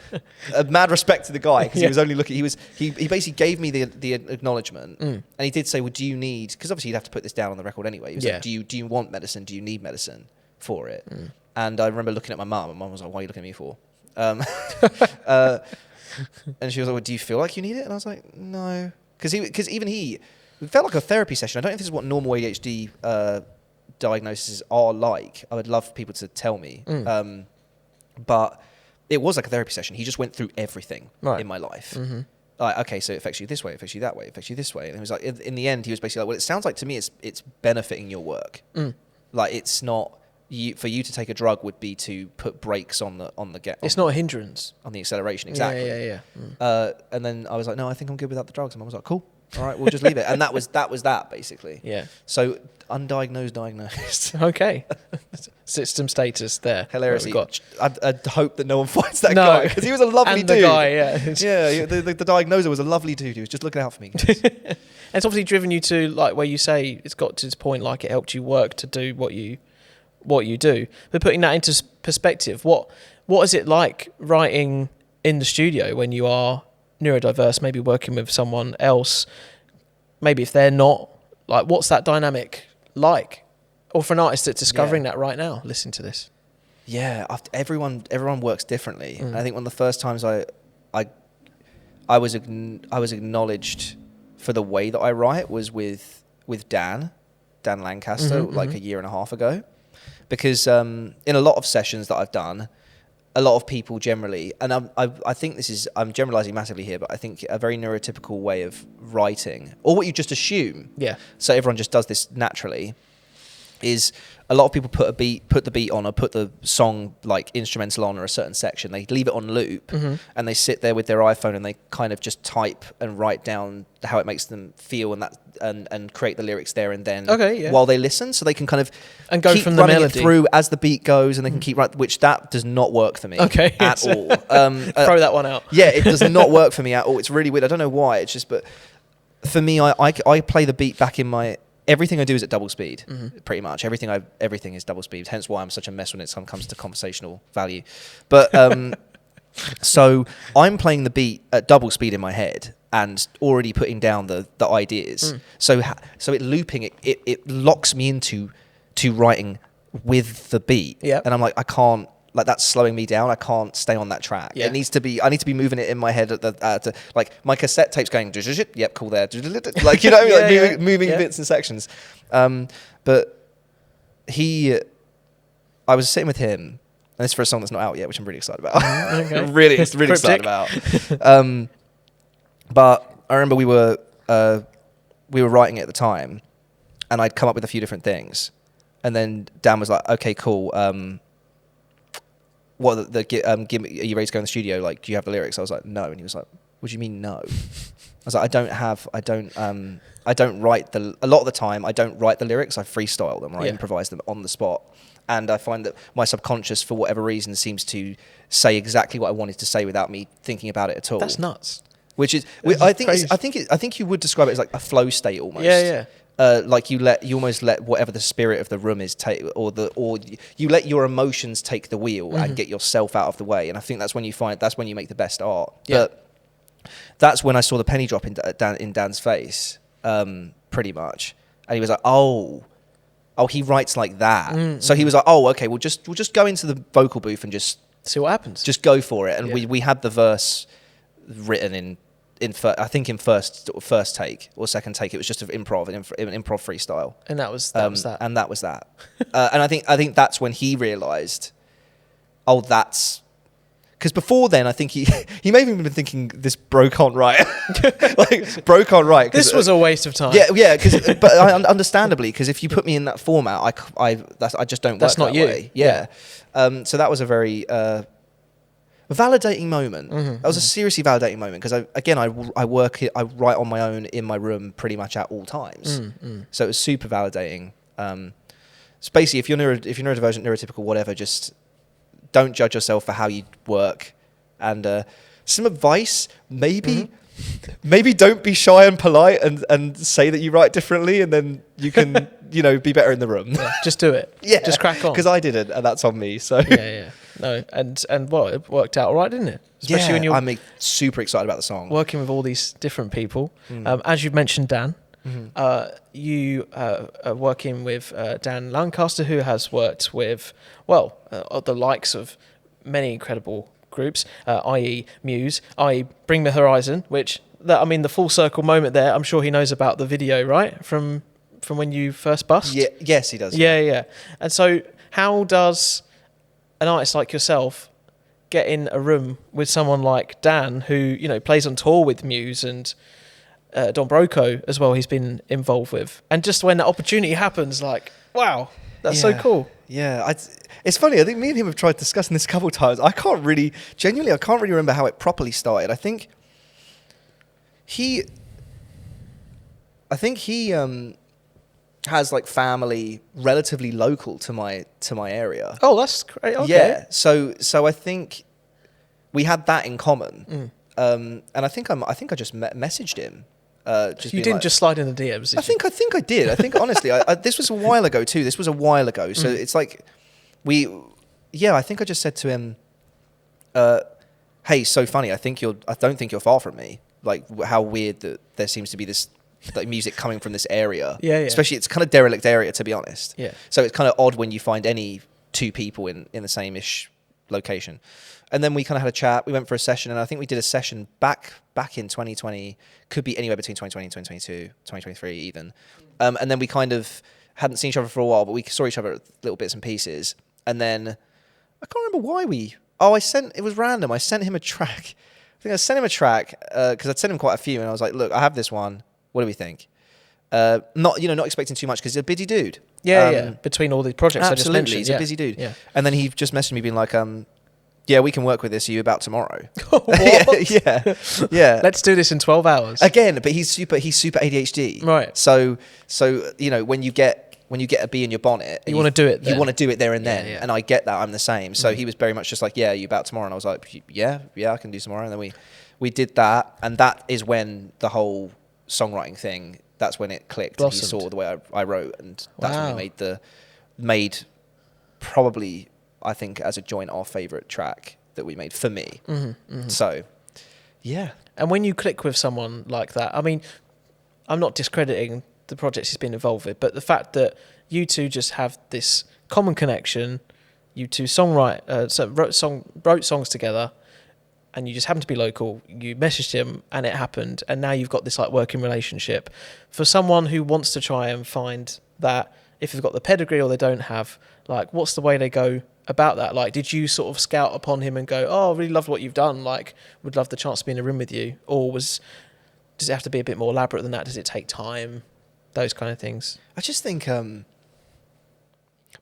mad respect to the guy because he was only looking. He basically gave me the acknowledgement, and he did say, "Well, do you need?" Because obviously you'd have to put this down on the record anyway. He was like, "Do you want medicine? Do you need medicine for it?" And I remember looking at my mum, and mum was like, "Why are you looking at me for?" And she was like, "Well, do you feel like you need it?" And I was like, "No," because even he felt like a therapy session. I don't know if this is what normal ADHD diagnoses are like. I would love for people to tell me. But it was like a therapy session. He just went through everything in my life. Like, okay, so it affects you this way, it affects you that way, it affects you this way. And he was like, in the end, he was basically like, well, it sounds like to me it's benefiting your work. Like, it's not. For you to take a drug would be to put brakes on the It's not a hindrance. On the acceleration, exactly. Yeah. And then I was like, no, I think I'm good without the drugs. And I was like, cool, all right, we'll just leave it. And that was that basically. Yeah. So undiagnosed, diagnosed. Okay. System status there. Hilariously. I hope that no one finds that guy because he was a lovely and dude. The guy, the diagnoser was a lovely dude. He was just looking out for me. And it's obviously driven you to, like, where you say it's got to this point, like, it helped you work to do what you do. But putting that into perspective, what is it like writing in the studio when you are neurodiverse, maybe working with someone else, maybe if they're not, like, what's that dynamic like? Or for an artist that's discovering that right now, listen to this. Yeah, everyone works differently. And I think one of the first times I was acknowledged for the way that I write was with Dan Lancaster, like a year and a half ago. Because in a lot of sessions that I've done, a lot of people generally, and I think I'm generalizing massively here, but I think a very neurotypical way of writing, or what you just assume, so everyone just does this naturally, is a lot of people put the beat on, or put the song like instrumental on, or a certain section. They leave it on loop, and they sit there with their iPhone and they kind of just type and write down how it makes them feel, and create the lyrics there and then while they listen, so they can kind of and go keep from the running melody it through as the beat goes, and they can keep right, which that does not work for me at all. Throw that one out. Yeah, it does not work for me at all. It's really weird. I don't know why. It's just, but for me, I play the beat back in my. Everything I do is at double speed, pretty much. Everything is double speed. Hence why I'm such a mess when it comes to conversational value. But so I'm playing the beat at double speed in my head and already putting down the ideas. So it looping it locks me into writing with the beat. And I'm like, I can't. Like, that's slowing me down. I can't stay on that track. It needs to be. I need to be moving it in my head at like my cassette tape's going. Yep, cool there. Like, you know, moving bits and sections. But I was sitting with him, and this is for a song that's not out yet, which I'm really excited about. really excited about. But I remember we were writing it at the time, and I'd come up with a few different things, and then Dan was like, "Okay, cool. What are you ready to go in the studio? Like, do you have the lyrics?" I was like, "No," and he was like, "What do you mean no?" I was like, I don't write a lot of the time I don't write the lyrics. I freestyle them, or I improvise them on the spot, and I find that my subconscious, for whatever reason, seems to say exactly what I wanted to say without me thinking about it at all. That's nuts. Which is, I think you would describe it as like a flow state almost. Yeah. Like you almost let whatever the spirit of the room is take, or you let your emotions take the wheel and get yourself out of the way. And I think that's when you make the best art. But that's when I saw the penny drop in Dan's face, pretty much, and he was like, "Oh, he writes like that." So he was like, "Oh, okay, we'll just go into the vocal booth and just See what happens. Just go for it. And we had the verse written I think in first take or second take. It was just an improv freestyle. And that was that. And that was that. And I think that's when he realised, oh, that's... Because before then, I think he may have even been thinking, this bro can't write. Like, bro can't write. This was a waste of time. Yeah, but understandably, because if you put me in that format, I just don't work That's not that you. way. Yeah. So that was a very validating moment. That was a seriously validating moment, because I write on my own in my room pretty much at all times. So it was super validating. So basically, if you're neurodivergent, neurotypical, whatever, just don't judge yourself for how you work. And some advice, maybe don't be shy and polite and say that you write differently, and then you can be better in the room. Yeah, just do it. Yeah, just crack on. Because I didn't, and that's on me. So yeah. No, and well, it worked out all right, didn't it? Especially when you're I'm super excited about the song. Working with all these different people. As you've mentioned, Dan. You are working with Dan Lancaster, who has worked with, the likes of many incredible groups, i.e. Muse, i.e. Bring Me Horizon, the full circle moment there, I'm sure he knows about the video, right? From when you first bust? Yeah, yes, he does. Yeah. And so how does an artist like yourself get in a room with someone like Dan, who, plays on tour with Muse and Don Droco as well, he's been involved with, and just when that opportunity happens, like, wow, that's so cool. Yeah, it's funny. I think me and him have tried discussing this a couple of times. I can't really remember how it properly started. I think he has like family relatively local to my area. Oh, that's great. Okay. Yeah, so I think we had that in common. And I think I just messaged him. You didn't just slide in the DMs, did I think I did. I think honestly, this was a while ago too. So it's like I think I just said to him, "Hey, so funny. I don't think you're far from me. Like, how weird that there seems to be this like music coming from this area. Yeah. Especially, it's kind of derelict area, to be honest. Yeah. So it's kind of odd when you find any two people in the same-ish location." And then we kind of had a chat. We went for a session, and I think we did a session back in 2020. Could be anywhere between 2020 and 2022, 2023 even. And then we kind of hadn't seen each other for a while, but we saw each other at little bits and pieces. And then I can't remember why it was random. I sent him a track. I think I sent him a track because I'd sent him quite a few, and I was like, "Look, I have this one. What do we think?" Not expecting too much because he's a busy dude. Yeah. Between all the projects I just mentioned, he's a busy dude. Yeah. And then he just messaged me being like, "Yeah, we can work with this. Are you about tomorrow?" What? Yeah. Let's do this in 12 hours. Again, but he's super ADHD. Right. So when you get a bee in your bonnet, you want to do it then. You want to do it there and then. Yeah. And I get that. I'm the same. So he was very much just like, "Yeah, you about tomorrow?" And I was like, yeah, I can do tomorrow. And then we did that, and that is when the whole songwriting thing, that's when it clicked. Blossomed. And he saw the way I wrote, and that's when we made probably, I think, as a joint, our favourite track that we made for me. So, yeah. And when you click with someone like that, I mean, I'm not discrediting the projects he's been involved with, but the fact that you two just have this common connection, you two wrote songs together, and you just happen to be local, you messaged him and it happened, and now you've got this like working relationship. For someone who wants to try and find that, if they've got the pedigree or they don't have, like, what's the way they go about that? Like, did you sort of scout upon him and go, "Oh, I really love what you've done, like, would love the chance to be in a room with you"? Or does it have to be a bit more elaborate than that? Does it take time? Those kind of things. I just think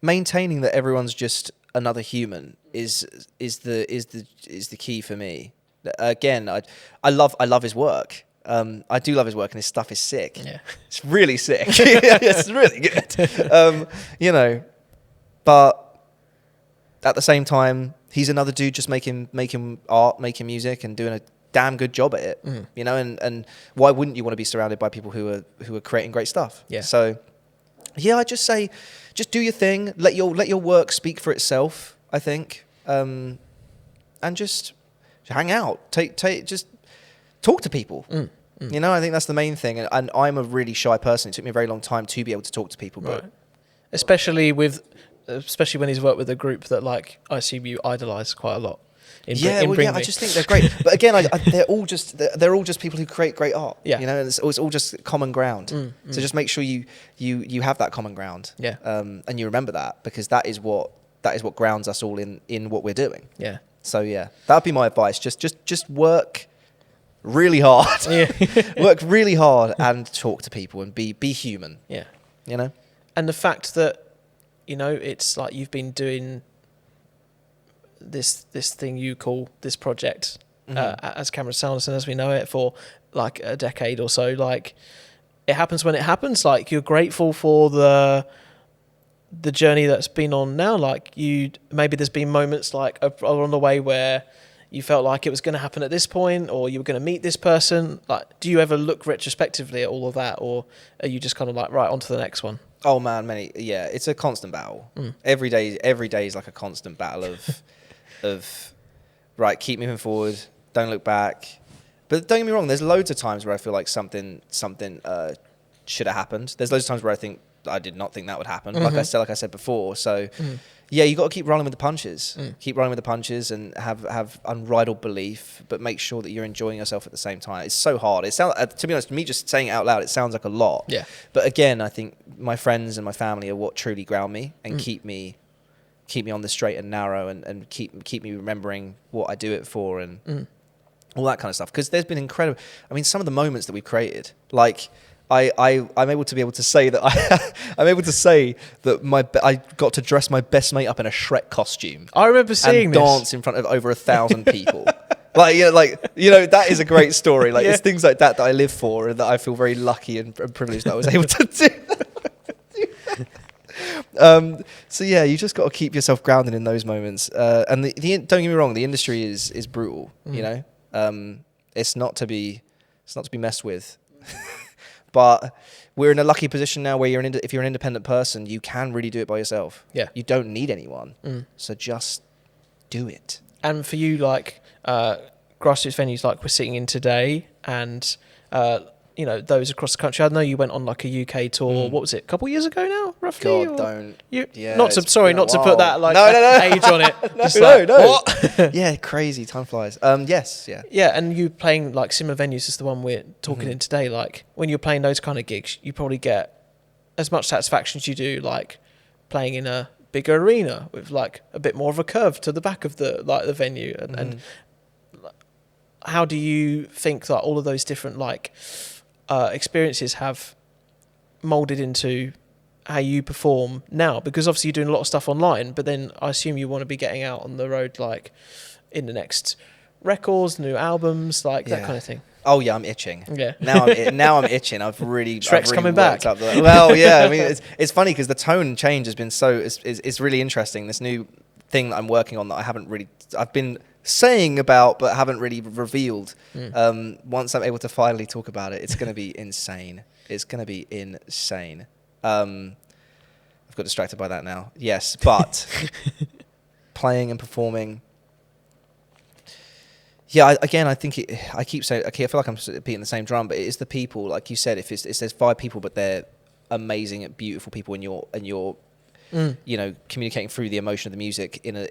maintaining that everyone's just another human is the key for me. Again, I love his work. I do love his work, and his stuff is sick. Yeah, it's really sick. It's really good. But at the same time, he's another dude just making art, making music, and doing a damn good job at it. And why wouldn't you want to be surrounded by people who are creating great stuff? Yeah. So yeah, I just say, just do your thing. Let your work speak for itself, I think. And just hang out. Just talk to people. I think that's the main thing. And I'm a really shy person. It took me a very long time to be able to talk to people. But right. Especially with especially when he's worked with a group that, like, I assume you idolise quite a lot. I just think they're great. But again, they're all just people who create great art. Yeah. You know, and it's all just common ground. So just make sure you have that common ground. Yeah. And you remember that, because that is what grounds us all in what we're doing. Yeah. So yeah, that'd be my advice. Just work really hard. Yeah. Work really hard and talk to people and be human. Yeah. You know? And the fact that, you know, it's like you've been doing this thing you call this project as Cameron Sanderson as we know it for like a decade or so. Like, it happens when it happens. Like, you're grateful for the journey that's been on now. Like, maybe there's been moments like along the way where you felt like it was going to happen at this point, or you were going to meet this person. Like, do you ever look retrospectively at all of that, or are you just kind of like, right, on to the next one? Oh man, it's a constant battle. Every day is like a constant battle of right, keep moving forward, don't look back. But don't get me wrong, there's loads of times where I feel like something should have happened. There's loads of times where I did not think that would happen. Like I said before. So yeah, you got to keep rolling with the punches. Keep rolling with the punches and have unbridled belief, but make sure that you're enjoying yourself at the same time. It's so hard. It sounds, to be honest, me just saying it out loud, it sounds like a lot. Yeah. But again, I think my friends and my family are what truly ground me and keep me on the straight and narrow, and keep me remembering what I do it for and all that kind of stuff. Because there's been incredible. I mean, some of the moments that we've created, like. I'm able to say that I got to dress my best mate up in a Shrek costume. I remember seeing and this. dance in front of over 1,000 people. That is a great story. Like, it's things like that I live for, and that I feel very lucky and privileged that I was able to do. So yeah, you just got to keep yourself grounded in those moments. And don't get me wrong, the industry is brutal. You know, it's not to be messed with. But we're in a lucky position now where if you're an independent person, you can really do it by yourself. Yeah. You don't need anyone. So just do it. And for you, like, grassroots venues like we're sitting in today, and you know, those across the country. I know you went on like a UK tour. What was it? A couple of years ago now, roughly. God, don't. Yeah, not to put that like age on it. No. Yeah, crazy. Time flies. Yes, yeah. Yeah, and you playing like similar venues as the one we're talking in today. Like, when you're playing those kind of gigs, you probably get as much satisfaction as you do like playing in a bigger arena with like a bit more of a curve to the back of the venue. And how do you think that all of those different like experiences have molded into how you perform now? Because obviously you're doing a lot of stuff online, but then I assume you want to be getting out on the road like in the next records, new albums, like that kind of thing. Oh yeah, I'm itching. Yeah. Now I'm itching. Shrek's coming back. Well, yeah. I mean, it's funny because the tone change has been it's really interesting. This new thing that I'm working on that I've been saying about but haven't really revealed. Once I'm able to finally talk about it, it's going to be insane. It's going to be insane. I've got distracted by that now. Yes, but playing and performing. Yeah, I think I keep saying, okay, I feel like I'm beating the same drum, but it is the people, like you said. If there's 5 people, but they're amazing and beautiful people, and you're you know, communicating through the emotion of the music in an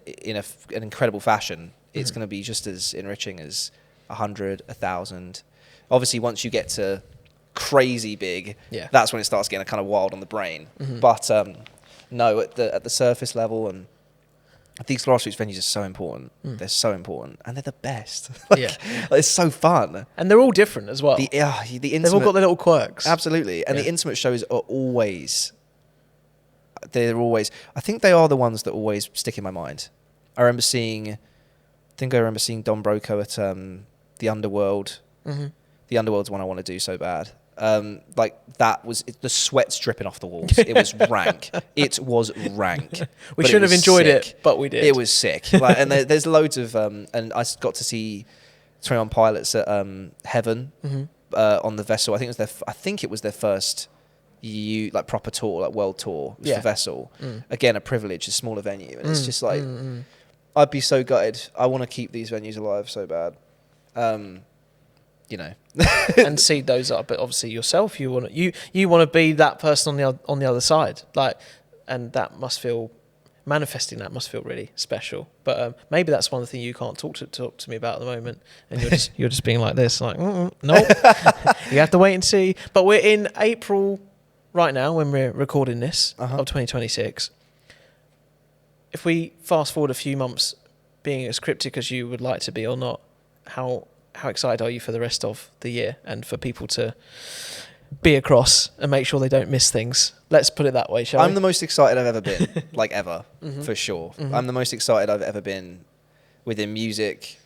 incredible fashion, it's going to be just as enriching as 100, 1,000. Obviously, once you get to crazy big, that's when it starts getting kind of wild on the brain. But no, at the surface level, and these grassroots venues are so important. They're so important, and they're the best. It's so fun, and they're all different as well. The intimate, they've all got their little quirks. Absolutely, and the intimate shows are always. I think they are the ones that always stick in my mind. I remember seeing Don Broco at the Underworld. The Underworld's one I want to do so bad. Like, that was the sweat's dripping off the walls. It was rank. It was rank. We shouldn't have enjoyed it, but we did. It was sick. Like, and there's loads of and I got to see 21 Pilots at Heaven on the Vessel. I think it was their first proper tour, like world tour. It was for Vessel. Again, a privilege, a smaller venue, and it's just like I'd be so gutted. I want to keep these venues alive so bad. You know, and see those up, but obviously yourself, you want to be that person on the other side, like, and that must feel manifesting that must feel really special. But maybe that's one thing you can't talk to me about at the moment, and you're just being like this, like no, you have to wait and see. But we're in April right now when we're recording this of 2026. If we fast forward a few months, being as cryptic as you would like to be or not, how excited are you for the rest of the year and for people to be across and make sure they don't miss things? Let's put it that way, shall we? I'm the most excited I've ever been, like ever, for sure. I'm the most excited I've ever been within music,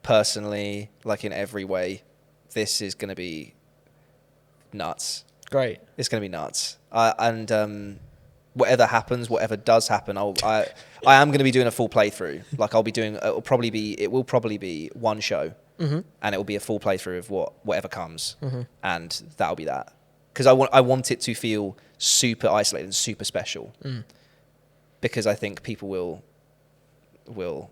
personally, like in every way. This is going to be nuts. Great. It's going to be nuts. And whatever happens, whatever does happen, I am going to be doing a full playthrough. Like I'll be doing, it will probably be one show. And it will be a full playthrough of whatever comes, and that'll be that. Because I want it to feel super isolated and super special, because I think people will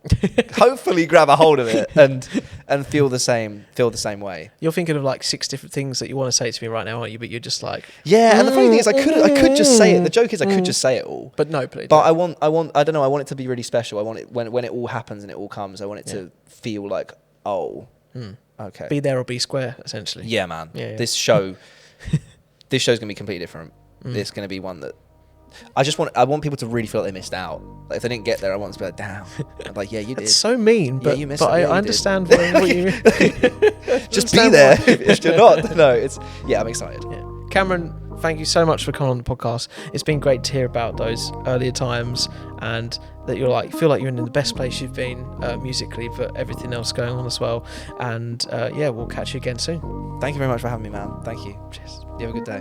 hopefully grab a hold of it and feel the same way. You're thinking of like 6 different things that you want to say to me right now, aren't you? But you're just like, yeah. And the funny thing is, I could just say it. The joke is, I could just say it all. But no, please. But I don't know. I want it to be really special. I want it when it all happens and it all comes. I want it to feel like, oh. Okay. Be there or be square, essentially. Yeah, man. Yeah. This show's gonna be completely different. It's gonna be one that I want people to really feel like they missed out. Like if they didn't get there, I want them to be like, damn. I'm like, yeah, you did. It's so mean, but, you missed but it. I understand what you just be there if you're not. No, I'm excited. Yeah. Cameron, thank you so much for coming on the podcast. It's been great to hear about those earlier times and that you're feel like you're in the best place you've been musically, but everything else going on as well. And we'll catch you again soon. Thank you very much for having me, man. Thank you. Cheers. You have a good day.